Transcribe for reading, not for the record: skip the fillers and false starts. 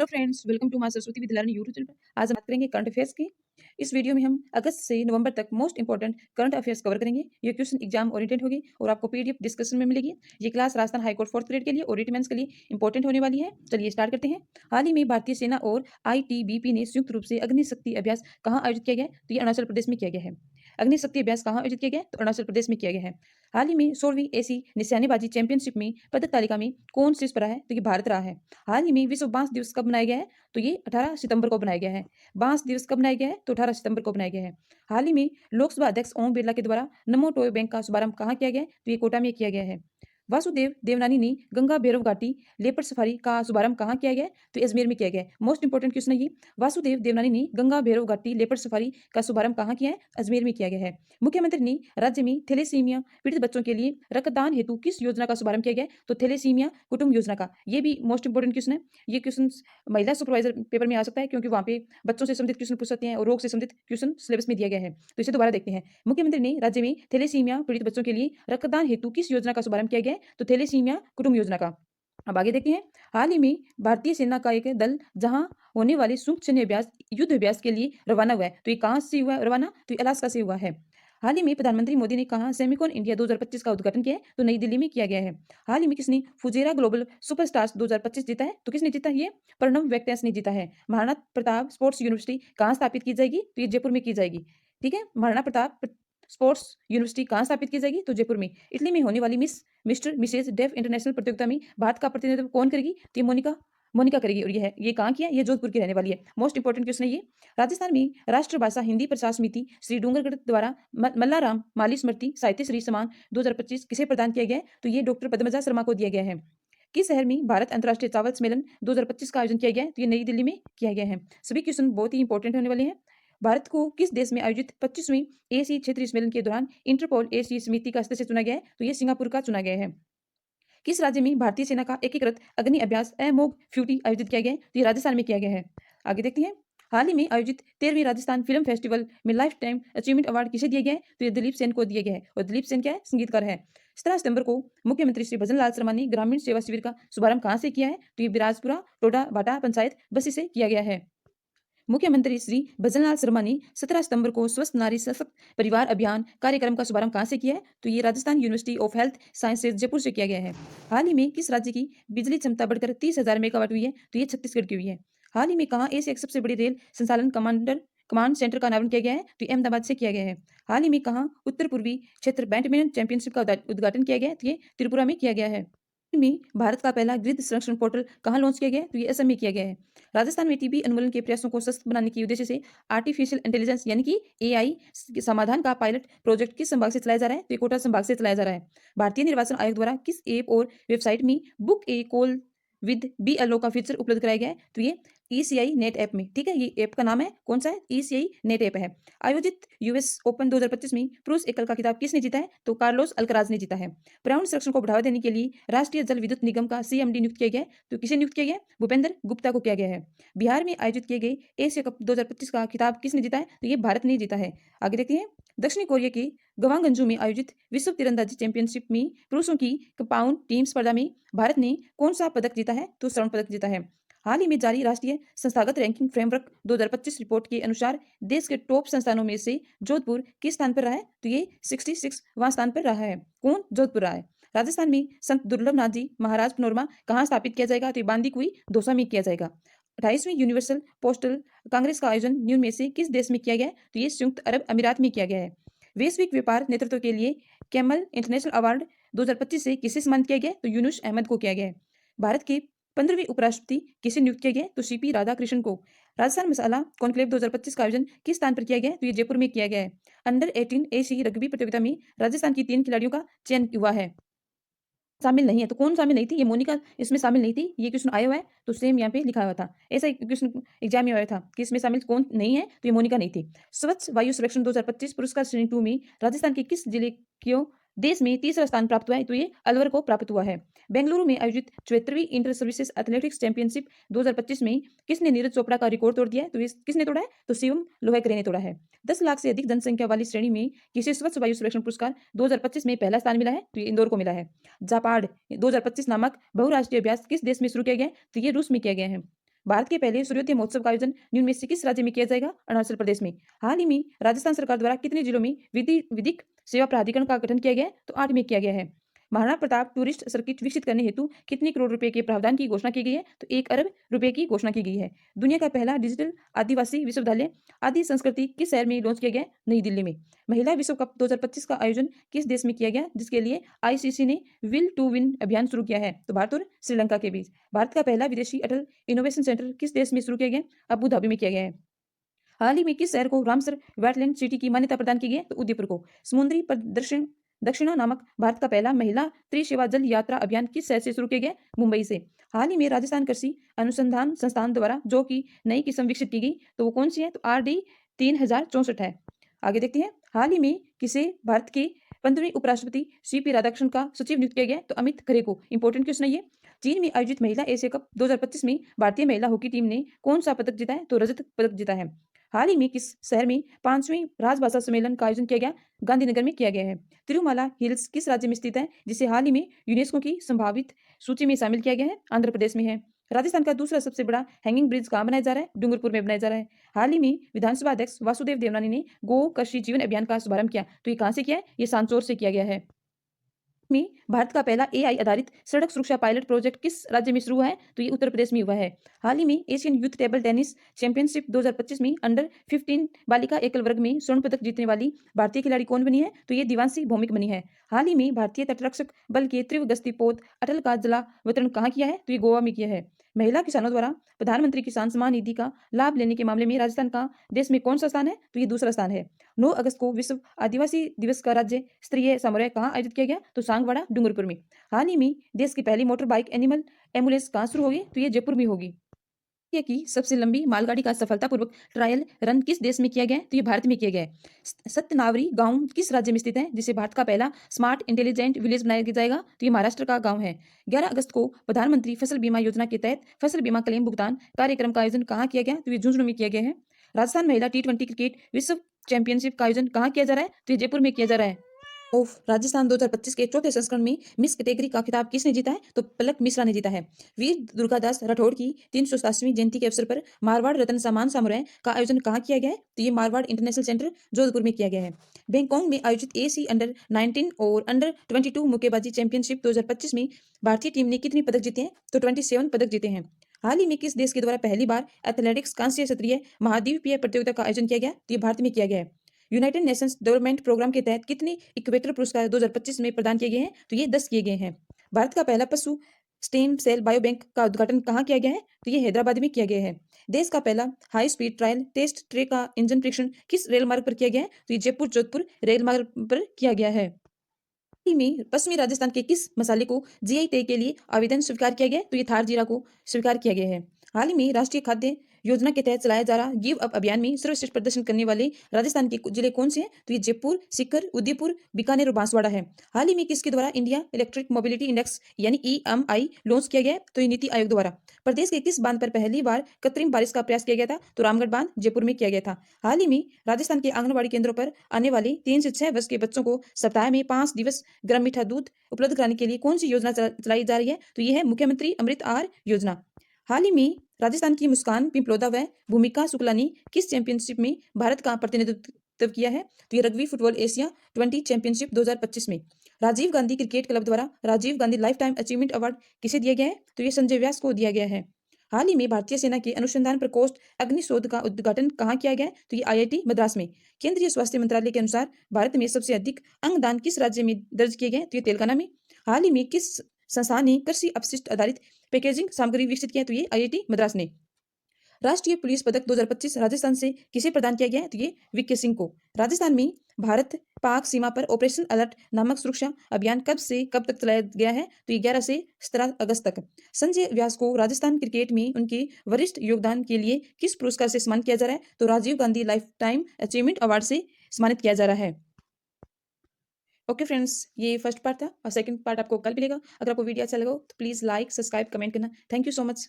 Hello friends, welcome to my Saraswati Vidya learning YouTube channel पर। आज हम बात करेंगे करंट अफेयर्स की। इस वीडियो में हम अगस्त से नवंबर तक most important current affairs cover करेंगे। ये क्वेश्चन एग्जाम ओरिएंटेड होगी और आपको पीडीएफ डिस्कशन में मिलेगी। ये class Rajasthan high court fourth grade के लिए और रिटेन मेंस के लिए इंपॉर्टेंट होने वाली है। चलिए स्टार्ट करते हैं। हाल ही में भारतीय सेना और आईटीबीपी ने संयुक्त रूप से अग्निशक्ति अभ्यास कहाँ आयोजित किया गया है? तो ये अरुणाचल प्रदेश में किया गया है। अग्निशक्ति अभ्यास कहाँ आयोजित किया गया है? तो अरुणाचल प्रदेश में किया गया है। हाल ही में 16वीं एसी निशानेबाजी चैंपियनशिप में पदक तालिका में कौन शीर्ष पर रहा है? तो ये भारत रहा है। हाल ही में विश्व बांस दिवस कब मनाया गया है? तो ये 18 सितंबर को बनाया गया है। बांस दिवस कब मनाया गया है? तो 18 सितंबर को बनाया गया है। हाल ही में लोकसभा अध्यक्ष ओम बिरला के द्वारा नमो टॉय बैंक का शुभारंभ कहाँ किया गया है? तो ये कोटा में किया गया है। वासुदेव देवनानी ने गंगा भैरव घाटी लेपर्ड सफारी का शुभारंभ कहाँ किया गया है? तो अजमेर में किया गया है। मोस्ट इंपोर्टेंट क्वेश्चन है ये। वासुदेव देवनानी ने गंगा भैरव घाटी लेपर्ड सफारी का शुभारंभ कहाँ किया है? अजमेर में किया गया है। मुख्यमंत्री ने राज्य में थैलेसीमिया पीड़ित बच्चों के लिए रक्तदान हेतु किस योजना का शुभारंभ किया गया है? तो थैलेसीमिया कुटुंब योजना का। ये भी मोस्ट इंपोर्टेंट क्वेश्चन है। ये क्वेश्चन महिला सुपरवाइजर पेपर में आ सकता है, क्योंकि वहाँ पे बच्चों से संबंधित क्वेश्चन पूछ सकते हैं और रोग से संबंधित क्वेश्चन सिलेबस में दिया गया है। तो इसे दोबारा देखते हैं। मुख्यमंत्री ने राज्य में थैलेसीमिया पीड़ित बच्चों के लिए रक्तदान हेतु किस योजना का शुभारंभ किया गया है? तो थैलेसीमिया कुटुंब योजना का। अब आगे देखते हैं। हाल ही में भारतीय सेना का एक दल जहां होने वाले संयुक्त सैन्य अभ्यास युद्ध अभ्यास के लिए रवाना हुआ है। तो ये कहां से हुआ है रवाना? तो ये अलास्का से हुआ है। हाल ही में प्रधानमंत्री मोदी ने कहा सेमिकॉन इंडिया 2025 का उद्घाटन किया है? तो नई दिल्ली में किया गया है। हाल ही में किसने फुजेरा ग्लोबल सुपरस्टार्स 2025 जीता है? तो किसने जीता? ये प्रणव वैक्टैंस ने जीता है। महाराणा प्रताप स्पोर्ट्स यूनिवर्सिटी कहाँ स्थापित की जाएगी? तो ये जयपुर में की जाएगी। ठीक है, महाराणा प्रताप स्पोर्ट्स यूनिवर्सिटी कहाँ स्थापित की जाएगी? तो जयपुर में। इटली में होने वाली मिस्टर मिसेज डेफ इंटरनेशनल प्रतियोगिता में भारत का प्रतिनिधित्व कौन करेगी? तो ये मोनिका मोनिका करेगी। और ये कहाँ की है? ये जोधपुर की रहने वाली है। मोस्ट इंपोर्टेंट क्वेश्चन है ये। राजस्थान में राष्ट्रभाषा हिंदी प्रसार समिति श्री डूंगरगढ़ द्वारा मल्लाराम माली स्मृति साहित्य श्री सम्मान 2025 किसे प्रदान किया गया है? तो ये डॉक्टर पद्मजा शर्मा को दिया गया है। किस शहर में भारत अंतर्राष्ट्रीय चावल सम्मेलन 2025 का आयोजन किया गया है? तो ये नई दिल्ली में किया गया है। सभी क्वेश्चन बहुत ही इंपॉर्टेंट होने वाले हैं। भारत को किस देश में आयोजित 25वीं एशियाई क्षेत्रीय सम्मेलन के दौरान इंटरपोल एशियाई समिति का सदस्य चुना गया है? तो ये सिंगापुर का चुना गया है। किस राज्य में भारतीय सेना का एकीकृत अग्नि अभ्यास एमोग फ्यूटी आयोजित किया गया है? तो ये राजस्थान में किया गया है। आगे देखते हैं। हाल ही में आयोजित 13वीं राजस्थान फिल्म फेस्टिवल में लाइफ टाइम अचीवमेंट अवार्ड किसे दिया गया है? तो ये दिलीप सेन को दिया गया है। और दिलीप सेन क्या है? संगीतकार है। 17 सितंबर को मुख्यमंत्री श्री भजन लाल शर्मा ने ग्रामीण सेवा शिविर का शुभारंभ कहाँ से किया है? तो ये बिराजपुरा टोडा भाटा पंचायत बस्सी से किया गया है। मुख्यमंत्री श्री भजनलाल शर्मा ने 17 सितंबर को स्वस्थ नारी सशक्त परिवार अभियान कार्यक्रम का शुभारंभ कहाँ से किया है? तो ये Rajasthan university of health sciences Jaipur से किया गया है। हाल ही में किस राज्य की बिजली क्षमता बढ़कर 30,000 मेगावाट हुई है? तो ये छत्तीसगढ़ की हुई है। हाल ही में कहाँ एशिया के सबसे बड़ी रेल संचालन कमांड सेंटर का अनावरण किया गया है? तो अहमदाबाद से किया गया है। हाल ही में कहाँ उत्तर पूर्वी क्षेत्र बैडमिंटन चैंपियनशिप का उद्घाटन किया गया है? तो ये त्रिपुरा में किया गया है। में भारत का पहला गृह संरक्षण पोर्टल कहाँ लॉन्च किया गया है? तो ये असम में किया गया है। राजस्थान में टीबी उन्मूलन के प्रयासों को सशक्त बनाने के उद्देश्य से आर्टिफिशियल इंटेलिजेंस यानी कि एआई समाधान का पायलट प्रोजेक्ट किस संभाग से चलाया जा रहा है? तो ये कोटा संभाग से चलाया जा रहा है। भारतीय निर्वाचन आयोग द्वारा किस ऐप और वेबसाइट में book A call with BLO का फीचर उपलब्ध कराया गया है? तो ये ईसीआई नेट ऐप में। ठीक है, ये ऐप का नाम है कौन सा है? ईसीआई नेट ऐप है। आयोजित यूएस ओपन 2025 में पुरुष एकल का खिताब किसने जीता है? तो कार्लोस अल्कराज ने जीता है। पर्यावरण संरक्षण को बढ़ावा देने के लिए राष्ट्रीय जल विद्युत निगम का सीएमडी नियुक्त किया गया है। तो किसे नियुक्त किया गया है? भूपेंद्र गुप्ता को किया गया है। बिहार में आयोजित किए गए एशिया कप 2025 का खिताब किसने जीता है? तो ये भारत ने जीता है। आगे देखते हैं। दक्षिण कोरिया के गवांगंजू में आयोजित विश्व तीरंदाजी चैंपियनशिप में पुरुषों की कंपाउंड टीम स्पर्धा में भारत ने कौन सा पदक जीता है? तो स्वर्ण पदक जीता है। हाल ही में जारी राष्ट्रीय संस्थागत रैंकिंग फ्रेमवर्क 2025 रिपोर्ट के अनुसार देश के टॉप संस्थानों में से जोधपुर किस स्थान पर रहा है? तो ये 66वां स्थान पर रहा है। कौन? जोधपुर रहा है। राजस्थान में संत दुर्लभ नाथ जी महाराज पनोरमा कहाँ स्थापित किया जाएगा? तो ये बांदीकुई दौसा में किया जाएगा। 28वीं यूनिवर्सल पोस्टल कांग्रेस का आयोजन न्यून में से किस देश में किया गया है? तो ये संयुक्त अरब अमीरात में किया गया है। वैश्विक व्यापार नेतृत्व के लिए कैमल इंटरनेशनल अवार्ड 2025 से किसे सम्मानित किया गया है? तो यूनुस अहमद को किया गया है। भारत के 15वें उपराष्ट्रपति किसे नियुक्त किया गया है? तो सीपी राधाकृष्णन को। राजस्थान मसाला कॉन्क्लेव 2025 का आयोजन किस स्थान पर किया गया है? तो ये जयपुर में किया गया है। अंडर 18 एसी रग्बी प्रतियोगिता में राजस्थान की 3 खिलाड़ियों का चयन हुआ है। शामिल नहीं है, तो कौन शामिल नहीं थी? ये मोनिका इसमें शामिल नहीं थी। ये क्वेश्चन आया हुआ है तो सेम यहाँ पे लिखा हुआ था। ऐसा क्वेश्चन एग्जाम में आया था कि इसमें शामिल कौन नहीं है? तो ये मोनिका नहीं थी। स्वच्छ वायु सर्वेक्षण 2025 पुरस्कार श्रेणी 2 में राजस्थान के किस जिले को देश में तीसरा स्थान प्राप्त हुआ है? तो ये अलवर को प्राप्त हुआ है। बेंगलुरु में आयोजित 74वीं इंटर सर्विसेज एथलेटिक्स चैंपियनशिप 2025 में किसने नीरज चोपड़ा का रिकॉर्ड तोड़ दिया है? तो ये किसने तोड़ा है? तो शिवम लोहेकरे ने तोड़ा है। 10 लाख से अधिक जनसंख्या वाली श्रेणी में किसे स्वच्छ वायु सर्वेक्षण पुरस्कार 2025 में पहला स्थान मिला है? तो ये इंदौर को मिला है। जापाड 2025 नामक बहुराष्ट्रीय अभ्यास किस देश में शुरू किया गया है? तो ये रूस में किया गया है। भारत के पहले सूर्योदय महोत्सव का आयोजन निम्न में से किस राज्य में किया जाएगा? अरुणाचल प्रदेश में। हाल ही में राजस्थान सरकार द्वारा कितने जिलों में विधिक सेवा प्राधिकरण का गठन किया गया है? तो 8 में किया गया है। महाराणा प्रताप टूरिस्ट सर्किट विकसित करने हेतु कितने करोड़ रुपए के प्रावधान की घोषणा की गई है? तो 1 अरब रुपए की घोषणा की गई है। दुनिया का पहला डिजिटल आदिवासी विश्वविद्यालय आदि संस्कृति किस शहर में लॉन्च किया गया? नई दिल्ली में। महिला विश्व कप 2025 का आयोजन किस देश में किया गया, जिसके लिए आईसीसी ने विल टू विन अभियान शुरू किया है? तो भारत और श्रीलंका के बीच। भारत का पहला विदेशी अटल इनोवेशन सेंटर किस देश में शुरू किया गया? अबू धाबी में किया गया है। हाल ही में किस शहर को रामसर वेटलैंड सिटी की मान्यता प्रदान की गई है? तो उदयपुर को। समुद्री प्रदर्शन दक्षिणा नामक भारत का पहला महिला त्रिसेवा जल यात्रा अभियान किस शहर से शुरू किया गया? मुंबई से। हाल ही में राजस्थान कृषि अनुसंधान संस्थान द्वारा जो की नई किस्म विकसित की गई, तो वो कौन सी है? तो RD 3064 है। आगे देखते हैं, हाल ही में किसे भारत के 15वें उपराष्ट्रपति CP राधाकृष्णन का सचिव नियुक्त किया गया? तो अमित खरे को। इंपॉर्टेंट क्वेश्चन है ये। चीन में आयोजित महिला एशिया कप 2025 में भारतीय महिला हॉकी टीम ने कौन सा पदक जीता है? तो रजत पदक जीता है। हाल ही में किस शहर में 5वें राजभाषा सम्मेलन का आयोजन किया गया? गांधीनगर में किया गया है। तिरुमाला हिल्स किस राज्य में स्थित है, जिसे हाल ही में यूनेस्को की संभावित सूची में शामिल किया गया है? आंध्र प्रदेश में है। राजस्थान का दूसरा सबसे बड़ा हैंगिंग ब्रिज कहाँ बनाया जा रहा है? डूंगरपुर में बनाया जा रहा है। हाल ही में विधानसभा अध्यक्ष वासुदेव देवनानी ने गो कृषि जीवन अभियान का शुभारंभ किया, तो ये कहां से किया है? ये सांचौर से किया गया है। में भारत का पहला AI आधारित सड़क सुरक्षा पायलट प्रोजेक्ट किस राज्य में शुरू हुआ है? तो ये उत्तर प्रदेश में हुआ है। हाल ही में Asian youth table tennis championship 2025 में अंडर 15 बालिका एकल वर्ग में स्वर्ण पदक जीतने वाली भारतीय खिलाड़ी कौन बनी है? तो ये दिवांशी भौमिक बनी है। हाल ही में भारतीय तटरक्षक बल के तीव्र गश्ती पोत अटल का जलावतरण कहाँ किया है? तो ये गोवा में किया है। महिला किसानों द्वारा प्रधानमंत्री किसान सम्मान निधि का लाभ लेने के मामले में राजस्थान का देश में कौन सा स्थान है? तो ये दूसरा स्थान है। 9 अगस्त को विश्व आदिवासी दिवस का राज्य स्तरीय समारोह कहाँ आयोजित किया गया? तो सांगवाड़ा डूंगरपुर में। हाल ही में देश की पहली मोटर बाइक एनिमल एम्बुलेंस कहाँ शुरू होगी? तो ये जयपुर में होगी। ये की सबसे लंबी मालगाड़ी का सफलतापूर्वक ट्रायल रन किस देश में किया गया है? तो ये भारत में किया गया है। सत्यनावरी गांव किस राज्य में स्थित है, जिसे भारत का पहला स्मार्ट इंटेलिजेंट विलेज बनाया जाएगा? तो ये महाराष्ट्र का गांव है। 11 अगस्त को प्रधानमंत्री फसल बीमा योजना के तहत फसल बीमा क्लेम भुगतान कार्यक्रम का आयोजन कहाँ किया गया? तो ये झुंझुनू में किया गया है। राजस्थान महिला T20 क्रिकेट विश्व चैंपियनशिप का आयोजन कहाँ किया जा रहा है? तो ये जयपुर में किया जा रहा है। ऑफ राजस्थान 2025 के चौथे संस्करण में मिस कैटेगरी का खिताब किसने जीता है? तो पलक मिश्रा ने जीता है। वीर दुर्गादास राठौड़ की 387वीं जयंती के अवसर पर मारवाड़ रत्न सम्मान समारोह का आयोजन कहाँ किया गया है? तो ये मारवाड़ इंटरनेशनल सेंटर जोधपुर में किया गया है। बैंकॉक में आयोजित AC अंडर 19 और अंडर 22 मुक्केबाजी चैंपियनशिप 2025 में भारतीय टीम ने कितने पदक जीते हैं? तो 27 पदक जीते हैं। हाल ही में किस देश के द्वारा पहली बार एथलेटिक्स कांस्य क्षेत्रीय महाद्वीपीय प्रतियोगिता का आयोजन किया गया? तो ये भारत में किया गया है। यूनाइटेड नेशंस डेवलपमेंट प्रोग्राम के तहत कितने इक्वेटर पुरस्कार 2025 में प्रदान किए गए हैं? तो ये 10 किए गए हैं। भारत का पहला पशु स्टेम सेल बायोबैंक का उद्घाटन कहाँ किया गया है? तो ये हैदराबाद में किया गया है। देश का पहला high speed trial test train का इंजन परीक्षण किस रेल मार्ग पर किया गया है? तो ये जयपुर जोधपुर रेल मार्ग पर किया गया है। हाल ही में पश्चिमी राजस्थान के किस मसाले को GI टैग के लिए आवेदन स्वीकार किया गया है? तो ये थार जीरा को स्वीकार किया गया है। हाल ही में राष्ट्रीय खाद्य योजना के तहत चलाया जा रहा गिव अप अभियान में सर्वश्रेष्ठ प्रदर्शन करने वाले राजस्थान के जिले कौन से हैं? तो ये जयपुर, सीकर, उदयपुर, बीकानेर और बांसवाड़ा है। हाल ही में किसके द्वारा इंडिया इलेक्ट्रिक मोबिलिटी इंडेक्स यानी EMI लॉन्च किया गया है? तो ये नीति आयोग द्वारा। प्रदेश के किस बांध पर पहली बार कृत्रिम बारिश का प्रयास किया गया था? तो रामगढ़ बांध जयपुर में किया गया था। हाल ही में राजस्थान के आंगनबाड़ी केंद्रों पर आने वाले 3 से 6 वर्ष के बच्चों को सप्ताह में 5 दिवस गर्म मीठा दूध उपलब्ध कराने के लिए कौन सी योजना चलाई जा रही है? तो ये है मुख्यमंत्री अमृत आहार योजना। हाल ही में राजस्थान की मुस्कान पिंपलोदा व भूमिका शुक्ला ने किस चैंपियनशिप में भारत का प्रतिनिधित्व किया है? तो ये रग्बी फुटबॉल एशिया 20 चैंपियनशिप 2025 में। राजीव गांधी क्रिकेट क्लब द्वारा Rajiv Gandhi lifetime achievement award किसे दिया गया है? तो ये संजय व्यास को दिया गया है। हाल ही में भारतीय सेना के अनुसंधान प्रकोष्ठ अग्निशोध का उद्घाटन कहाँ किया गया है? तो ये IIT मद्रास में। केंद्रीय स्वास्थ्य मंत्रालय के अनुसार भारत में सबसे अधिक अंगदान किस राज्य में दर्ज किए गए? तो ये तेलंगाना में। हाल ही में किस संस्थान ने कृषि अपशिष्ट आधारित पैकेजिंग सामग्री विकसित किया? तो ये IIT मद्रास ने। राष्ट्रीय पुलिस पदक 2025 राजस्थान से किसे प्रदान किया गया है? तो ये वीके सिंह को। राजस्थान में भारत पाक सीमा पर ऑपरेशन अलर्ट नामक सुरक्षा अभियान कब से कब तक चलाया गया है? तो ये 11 से 17 अगस्त तक। संजय व्यास को राजस्थान क्रिकेट में उनके वरिष्ठ योगदान के लिए किस पुरस्कार से सम्मानित किया जा रहा है? तो Rajiv Gandhi lifetime achievement award से सम्मानित किया जा रहा है। ओके फ्रेंड्स, ये फर्स्ट पार्ट था और सेकंड पार्ट आपको कल मिलेगा। अगर आपको वीडियो अच्छा लगा तो प्लीज़ लाइक, सब्सक्राइब, कमेंट करना। Thank you so much.